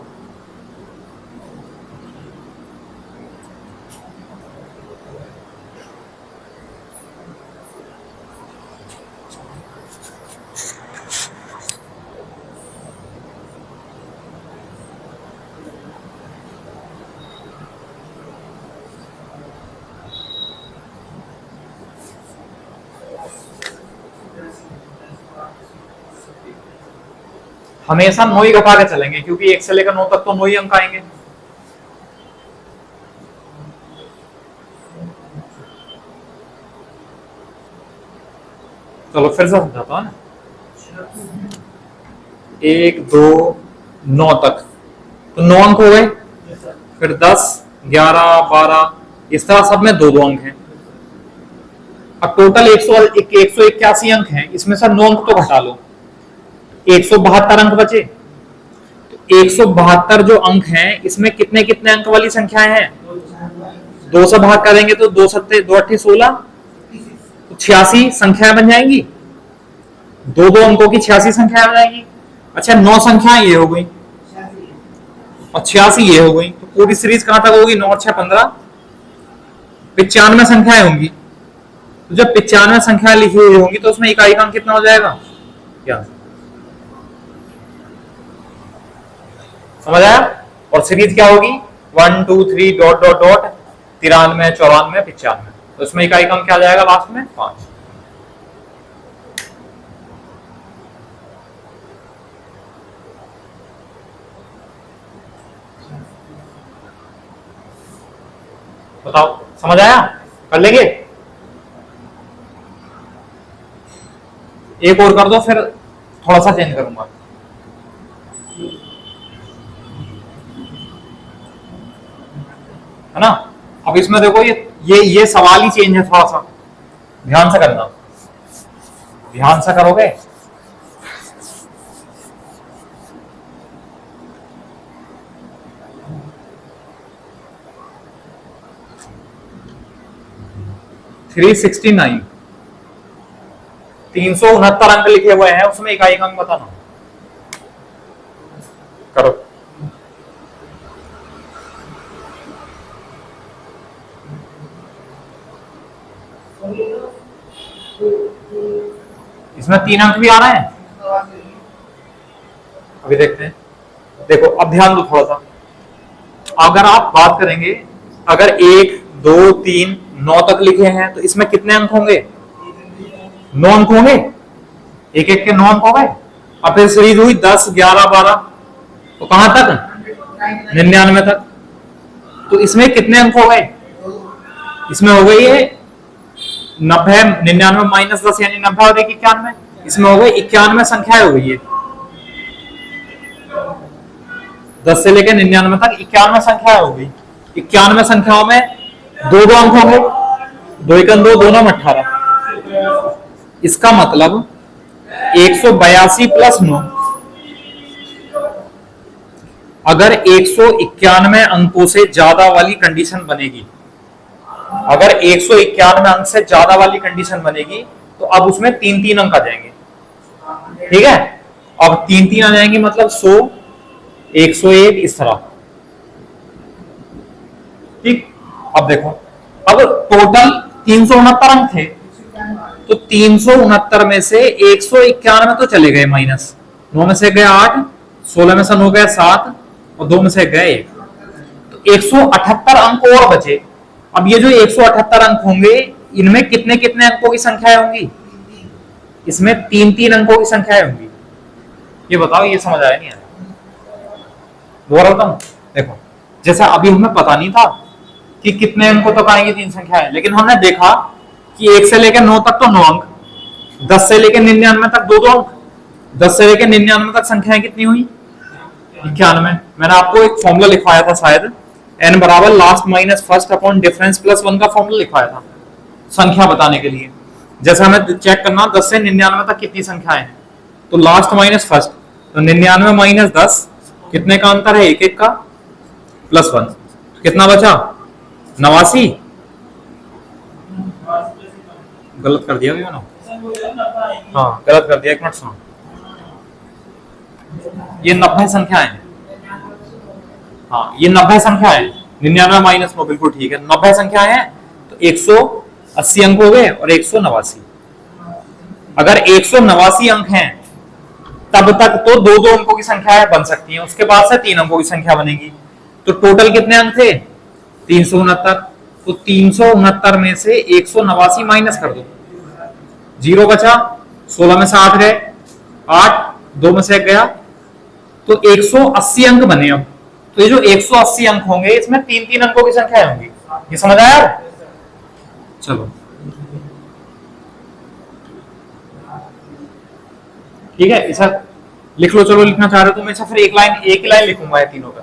हमेशा 9 ही घटा के चलेंगे, क्योंकि 1 से लेकर 9 तक तो 9 ही अंक आएंगे। चलो फिर से समझाता हूं ना। 1 2 9 तक तो 9 अंक हो गए, फिर 10 11 12 इस तरह सब में 2 2 अंक हैं। अब टोटल 181 अंक हैं, इसमें से 9 अंक तो घटा लो, 172 अंक बचे। तो 172 जो अंक हैं इसमें कितने कितने अंक वाली संख्याएं हैं? 2 से भाग करेंगे तो 2 सत्ते 2 अट्ठे 16, तो 86 संख्याएं बन जाएंगी। 2 2 अंकों की 86 संख्याएं बन जाएंगी। अच्छा 9 संख्याएं ये हो गई और 86 ये हो गई, तो पूरी सीरीज कहां तक होगी? 9 और 6 15, 95 संख्याएं होंगी। तो जब 95 संख्याएं लिखी हुई होंगी तो उसमें इकाई का अंक कितना हो जाएगा? क्या समझ आया? और सीरीज क्या होगी? 1 2 3 डॉट डॉट डॉट 93 94 95, तो इसमें इकाई का अंक क्या आ जाएगा लास्ट में? 5। बताओ समझ आया? कर लेंगे, एक और कर दो फिर थोड़ा सा चेंज करूंगा। है ना? अब इसमें देखो ये सवाल ही चेंज है, थोड़ा सा ध्यान से करना, ध्यान से करोगे $369 369 अंक लिखे हुए हैं, उसमें इकाई का अंक बताना। करो। इसमें 3 अंक भी आ रहे हैं, अभी देखते हैं। देखो अब ध्यान दो थोड़ा सा, अगर आप बात करेंगे, अगर 1 2 3 9 तक लिखे हैं तो इसमें कितने अंक होंगे? 9 अंक होंगे, एक एक के 9 अंक हो गए। अब फिर सीरीज हुई 10 11 12, तो कहां तक? 99 तक। तो इसमें कितने अंक हो गए? इसमें हो गई है 90 99 माइनस 10 यानी 90 और 1 91, इसमें हो गई 91 संख्याएं हो गई है। 10 से लेकर 99 तक 91 संख्याएं हो गई। 91 संख्याओं में 2 2 अंक होंगे, 2 1 2 दोनों में 18। इसका मतलब 182 प्लस 9, अगर 191 अंकों से ज्यादा वाली कंडीशन बनेगी, अगर 191 अंक से ज्यादा वाली कंडीशन बनेगी तो अब उसमें 3 3 अंक आ जाएंगे। ठीक है, अब 3 3 आ जाएंगे, मतलब 100 101 इस तरह। ठीक, अब देखो, अब टोटल 369 अंक थे, तो 369 में से 191 तो चले गए माइनस, 9 में से गए 8, 16 में से 9 गए 7 और 2 में से गए 1, तो 178 अंक और बचे। अब ये जो 178 अंक होंगे, इनमें कितने कितने अंकों की संख्याएं होंगी? इसमें 3 3 अंकों की संख्याएं होंगी। ये बताओ, ये समझ आया नहीं आया? बोल रहा हूं, देखो जैसा अभी हमें पता नहीं था कि कितने अंकों तक आएंगी 3 संख्याएं, लेकिन हमने देखा कि 1 से लेकर 9 तक तो 9 अंक, 10 से लेकर 99 तक 2 2 अंक, 10 से लेकर 99 तक संख्याएं कितनी हुई? 91। मैंने आपको एक फॉर्मूला लिखवाया था शायद, n बराबर last minus first upon difference plus 1 का फॉर्मूला लिखवाया था संख्या बताने के लिए। जैसे हमें चेक करना 10 से 99 तक कितनी संख्याएं हैं, तो लास्ट माइनस फर्स्ट, तो 99 माइनस 10 कितने का अंतर है? 1 1 का, प्लस 1, तो कितना बचा? 89। गलत कर दिया भैया ना। ऐसा बोल रहे हो ना अपना आएंगे। हाँ गलत कर दिया, एक मिनट सुनो। ये 90 संख्या है। हाँ ये 90 संख्या है, 99 माइनस 9 बिल्कुल ठीक है। 90 संख्या है तो 180 अंक हो गए और 189। अगर 189 अंक हैं तब तक तो दो दो अंकों की संख्या बन सकती है, उसके बाद से 3 अंकों की संख्या बनेगी। तो टोटल कितने अंक थे? 369। तो 369 में से 189 माइनस कर दो, 0 बचा, 16 में से 8 गए, 8 2 में से 1 गया, तो 180 अंक बने। अब तो ये जो 180 अंक होंगे इसमें 3 अंकों की संख्या होंगी। ये समझ आया यार? चलो ठीक है, ऐसा लिख लो। चलो लिखना चाह रहे हो तो मैं फिर एक ही लाइन लिखूंगा ये तीनों का।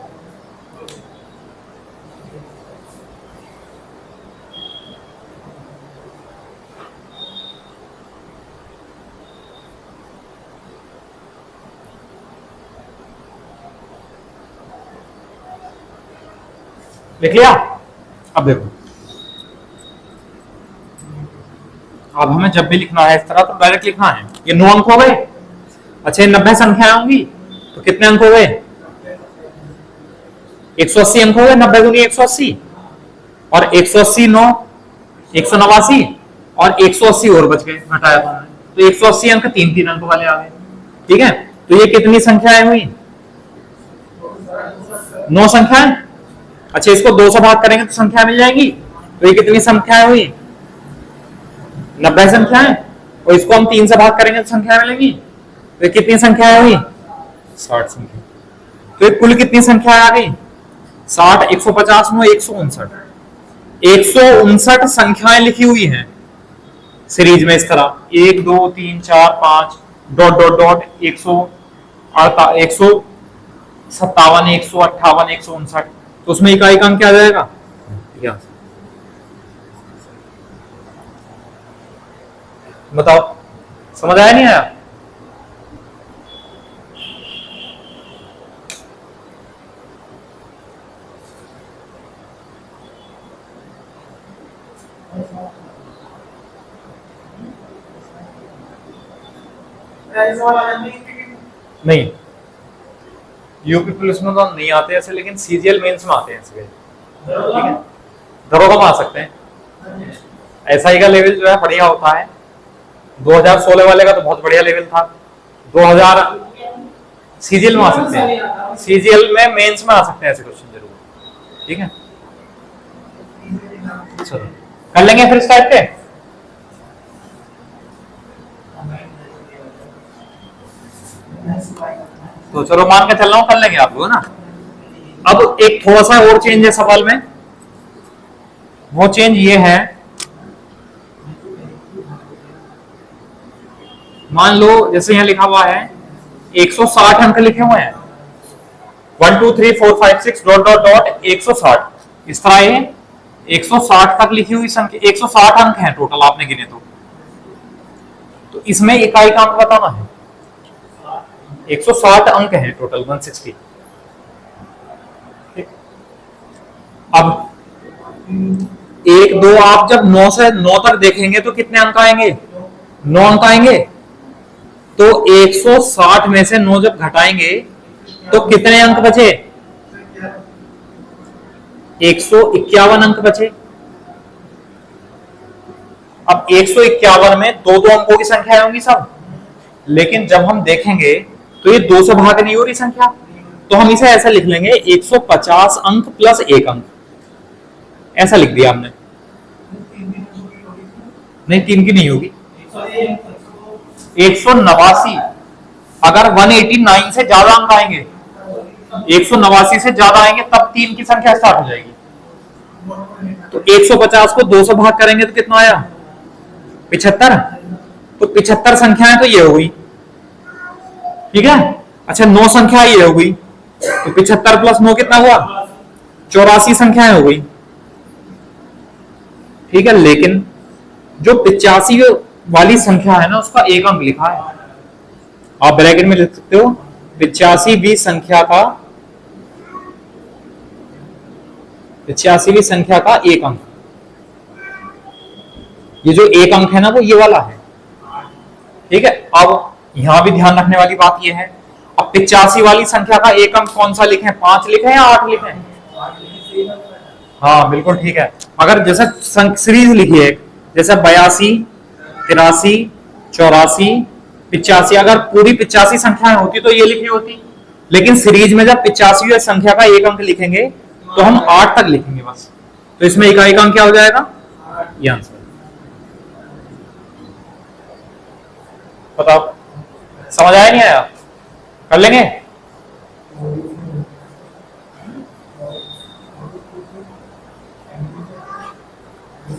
लिख लिया? अब देखो, अब हमें जब भी लिखना है इस तरह तो डायरेक्ट लिखना है। ये 9 अंक हो गए। अच्छा 90 संख्याएं होंगी तो कितने अंक हो गए? 180 अंक हो गए। 90 गुनी 180 और 180 9 189 और 180 और बच गए, घटाया तो हमने, तो 180 अंक 3 अंक वाले आ गए। ठीक है, तो ये कितनी संख्याएं हुई? 9 संख्याएं। अच्छा इसको 2 से भाग करेंगे तो संख्या मिल जाएगी। तो ये कितनी संख्याएं हुई? 90 संख्याएं। और इसको हम 3 से भाग करेंगे तो संख्या मिलेगी। तो कितनी संख्याएं हुई? 60 संख्या। तो कुल कितनी संख्या आ गई? 60 150 9 159। 159 संख्याएं लिखी हुई हैं सीरीज में इस तरह 1 2 3 4 5 डॉट डॉट डॉट 157 158 159। तो उसमें इकाई का अंक क्या आ जाएगा? बताओ, समझ आया नहीं आया? नहीं, यूपी पुलिस में तो नहीं आते ऐसे, लेकिन सीजीएल मेंस में आते हैं ऐसे। ठीक है, दरोगा में आ सकते हैं। एसआई का लेवल जो है बढ़िया होता है। 2016 वाले का तो बहुत बढ़िया लेवल था। 2000 सीजीएल में आ सकते हैं, सीजीएल में मेंस में आ सकते हैं ऐसे क्वेश्चन जरूर। ठीक है, चलो कर लेंगे फिर इस टाइप के। तो चलो मान के चल रहा हूं कर लेंगे आप लोग ना। अब एक थोड़ा सा और चेंज है सवाल में। वो चेंज ये है, मान लो जैसे यहां लिखा हुआ है 160 अंक लिखे हुए हैं, 1 2 3 4 5 6 डॉट डॉट डॉट 160। इस तरह ये 160 तक लिखी हुई संख्या, 160 अंक हैं टोटल आपने गिने तो इसमें इकाई का अंक बताना है। 160 अंक हैं टोटल 160। अब 1 2 आप जब 9 से 9 तक देखेंगे तो कितने अंक आएंगे? 9 अंक आएंगे। तो 160 में से 9 जब घटाएंगे तो कितने अंक बचे? 151 अंक बचे। अब 151 में दो दो अंकों की संख्या होंगी सब, लेकिन जब हम देखेंगे तो ये 2 से भाग नहीं हो रही संख्या, तो हम इसे ऐसा लिख लेंगे 150 अंक प्लस 1 अंक। ऐसा लिख दिया हमने। नहीं 3 की नहीं होगी, 189। अगर 189 से ज्यादा अंक आएंगे, 189 से ज्यादा आएंगे तब 3 की संख्या स्टार्ट हो जाएगी। तो 150 को 2 से भाग करेंगे तो कितना आया? 75। तो 75 संख्याएं तो ये हो गई। ठीक है, अच्छा 9 संख्या ये हो गई, तो 75 प्लस 9 कितना हुआ? 84 संख्याएं हो गई। ठीक है, लेकिन जो 85 वाली संख्या है ना उसका 1 अंक लिखा है। आप ब्रैकेट में लिख सकते हो 85वीं संख्या का 85वीं संख्या का 1 अंक। ये जो एक अंक है ना वो ये वाला है, ठीक है। अब यहां भी ध्यान रखने वाली बात ये है, अब 85 वाली संख्या का एक अंक कौन सा लिखें, 5 लिखें या 8 लिखें? हाँ बिल्कुल ठीक है। अगर जैसे सीरीज लिखिए जैसे 82, 83, 84, 85, अगर पूरी 85 संख्याएं होती तो ये लिखी होती, लेकिन सीरीज में जब 85वीं संख्या का एक अंक लिखेंगे तो हम 8 तक लिखेंगे बस। तो इसमें इकाई का अंक क्या हो जाएगा, ये आंसर। बताओ समझ आया नहीं आया, कर लेंगे?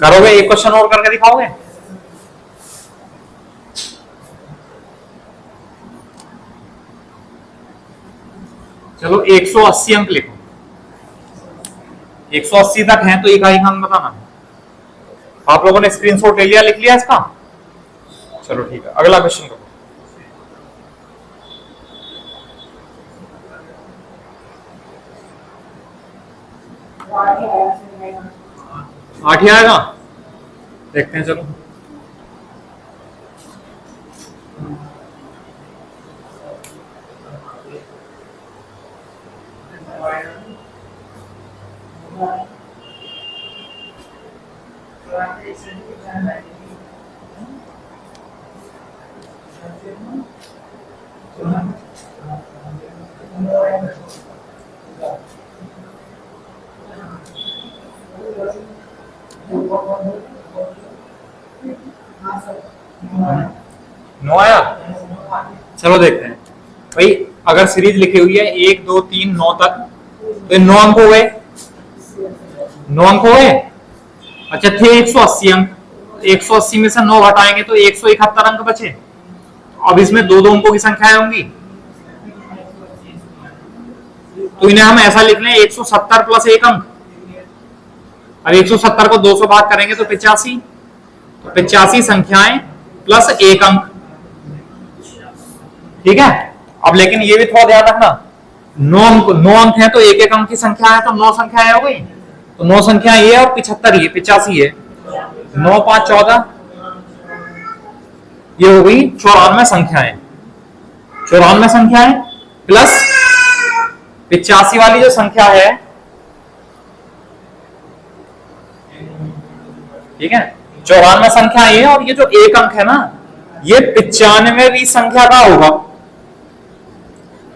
करोगे? एक क्वेश्चन और करके दिखाओगे? चलो 180 अंक लिखो, 180 तक हैं तो इकाई का अंक बताना। आप लोगों ने स्क्रीनशॉट ले लिया, लिख लिया इसका? चलो ठीक है, अगला क्वेश्चन करो। 8 ही आएगा, देखते हैं। चलो नो आया? चलो देखते हैं भाई, अगर सीरीज लिखी हुई है 1 2 3 9 तक, तो 9 अंक हो गए, 9 अंक हो गए। अच्छा थे 180 अंक, 180 में से 9 घटाएंगे तो 171 अंक बचे। अब इसमें दो अंकों की संख्याएं होंगी, तो इन्हें हम ऐसा लिख लें 170 प्लस 1 अंक। अब 170 को 200 भाग करेंगे तो 85, तो 85 संख्याएं प्लस 1 अंक, ठीक है। अब लेकिन ये भी थोड़ा ध्यान रखना, 9 अंक है तो एक एक अंक की संख्या है, तो 9 संख्याएं हो गई, तो 9 संख्या ये और 75 ये 85 है, 9 5 14, ये हो गई 94 संख्याएं। 94 संख्याएं प्लस 85 वाली जो संख्या है, ठीक है, 94 संख्या ये, और ये जो एक अंक है ना, ये 95वीं संख्या का होगा,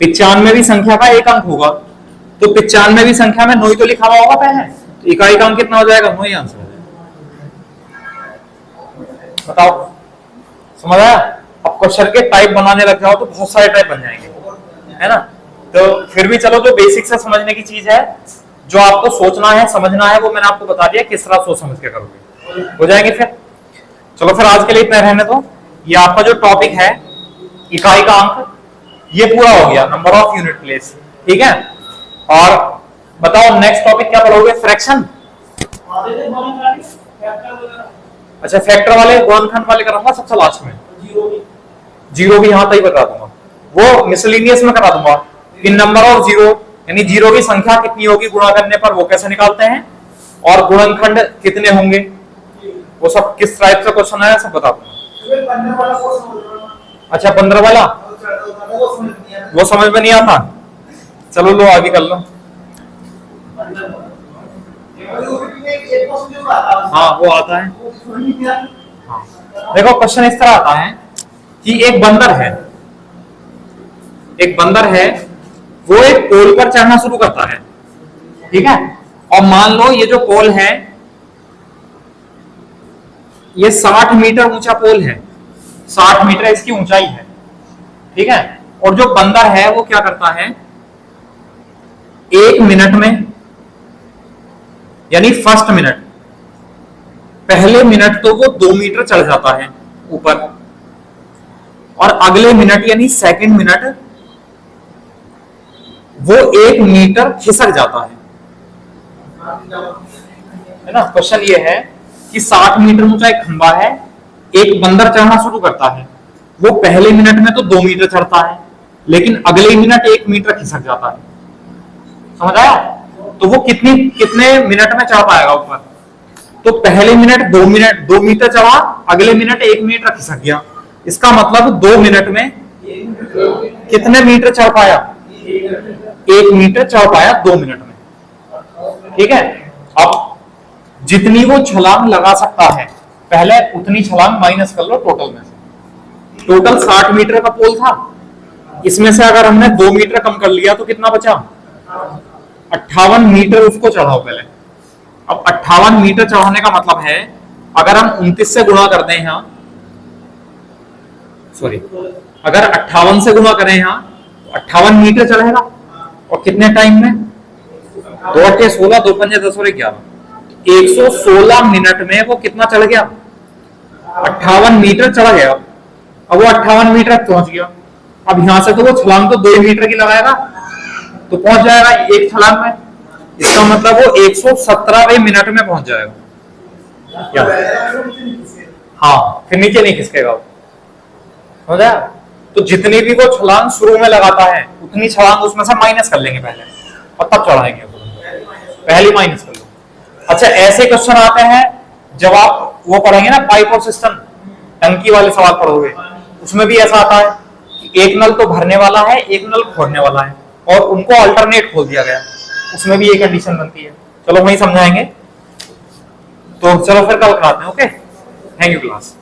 95वीं संख्या का एक अंक होगा। तो 95वीं संख्या में 9 ही तो लिखा हुआ होगा पहले, तो इकाई का अंक कितना हो जाएगा, 9 ही आंसर है। बताओ समझ आया? अब क्वेश्चन के टाइप बनाने लग जाओ तो बहुत सारे टाइप बन जाएंगे, है ना। तो फिर भी चलो, जो बेसिक से समझने की चीज है, जो आपको सोचना है समझना है, वो मैंने आपको बता दिया किस तरह सोच समझ के करोगे, हो जाएंगे। फिर चलो, फिर आज के लिए इतना रहने दो। ये आपका जो टॉपिक है इकाई का अंक, ये पूरा हो गया, नंबर ऑफ यूनिट प्लेस, ठीक है। और बताओ नेक्स्ट टॉपिक क्या पढ़ोगे, फ्रैक्शन। अच्छा, फैक्टर वाले गुणनखंड वाले कराऊंगा सबसे लास्ट में, जीरो भी यहां तक बता दूंगा, वो मिसलेनियस में करा दूंगा कि नंबर ऑफ जीरो, यानी जीरो की संख्या कितनी होगी गुणा करने पर, वो कैसे निकालते हैं, और गुणनखंड कितने होंगे, वो सब किस टाइप से क्वेश्चन आया सब बता दूंगा। अच्छा 15 वाला वो समझ में नहीं आता, चलो लो आगे कर लो। हाँ वो आता है। हाँ। देखो क्वेश्चन इस तरह आता है कि एक बंदर है, वो एक पोल पर चढ़ना शुरू करता है, ठीक है। और मान लो ये जो पोल है, ये 60 मीटर ऊंचा पोल है, 60 मीटर इसकी ऊंचाई है, ठीक है। और जो बंदर है वो क्या करता है, 1 मिनट में, यानी फर्स्ट मिनट, पहले मिनट तो वो 2 मीटर चढ़ जाता है ऊपर, और अगले मिनट यानी सेकंड मिनट वो 1 मीटर खिसक जाता है ना। क्वेश्चन ये है कि 60 मीटर ऊंचा एक खंबा है, एक बंदर चढ़ना शुरू करता है, वो पहले मिनट में तो 2 मीटर चढ़ता है, लेकिन अगले मिनट 1 मीटर खिसक जाता है, समझ आया? तो वो कितने मिनट में चढ़ पाएगा ऊपर? तो पहले मिनट 2 मीटर चढ़ा, अगले मिनट 1 मीटर खिसक गया। इसका मतलब 2 मिनट में कितने मीटर चढ़ पाया? 1 मीटर चढ़ पाया 2 मिनट में। ठीक है, अब जितनी वो छलांग लगा सकता है पहले उतनी छलांग माइनस कर लो टोटल में से। टोटल 60 मीटर का पोल था, इसमें से अगर हमने 2 मीटर कम कर लिया तो कितना बचा? 58 मीटर उसको चढ़ाओ पहले। अब 58 मीटर चढ़ाने का मतलब है अगर हम 29 से गुणा कर दें यहां, सॉरी अगर 58 से गुणा करें यहां तो 58 मीटर चढ़ेगा। और कितने टाइम में? 2 8 16, 2 5 10 और 11, 116 मिनट में वो कितना चढ़ गया? 58 मीटर चढ़ गया। अब वो 58 मीटर पहुंच गया। अब यहां से तो वो छलांग तो 2 मीटर की लगाएगा तो पहुंच जाएगा एक छलांग में। इसका मतलब वो 117वें मिनट में पहुंच जाएगा। क्या? हाँ, फिर नीचे नहीं खिसकेगा वो, समझ आया? तो जितनी भी वो छलांग शुरू में लगाता है उतनी छलांग उसमें से माइनस कर लेंगे पहले और तब चढ़ाएंगे। पहली माइनस कर लो। अच्छा, ऐसे क्वेश्चन आते हैं जब आप वो पढ़ेंगे ना पाइप और सिस्टम, टंकी वाले सवाल पढ़ोगे, उसमें भी ऐसा आता है कि एक नल तो भरने वाला है, एक नल खोलने वाला है और उनको अल्टरनेट खोल दिया गया। उसमें भी ये कंडीशन बनती है। चलो वही समझाएंगे। तो चलो फिर कल कराते हैं। Okay, thank you class.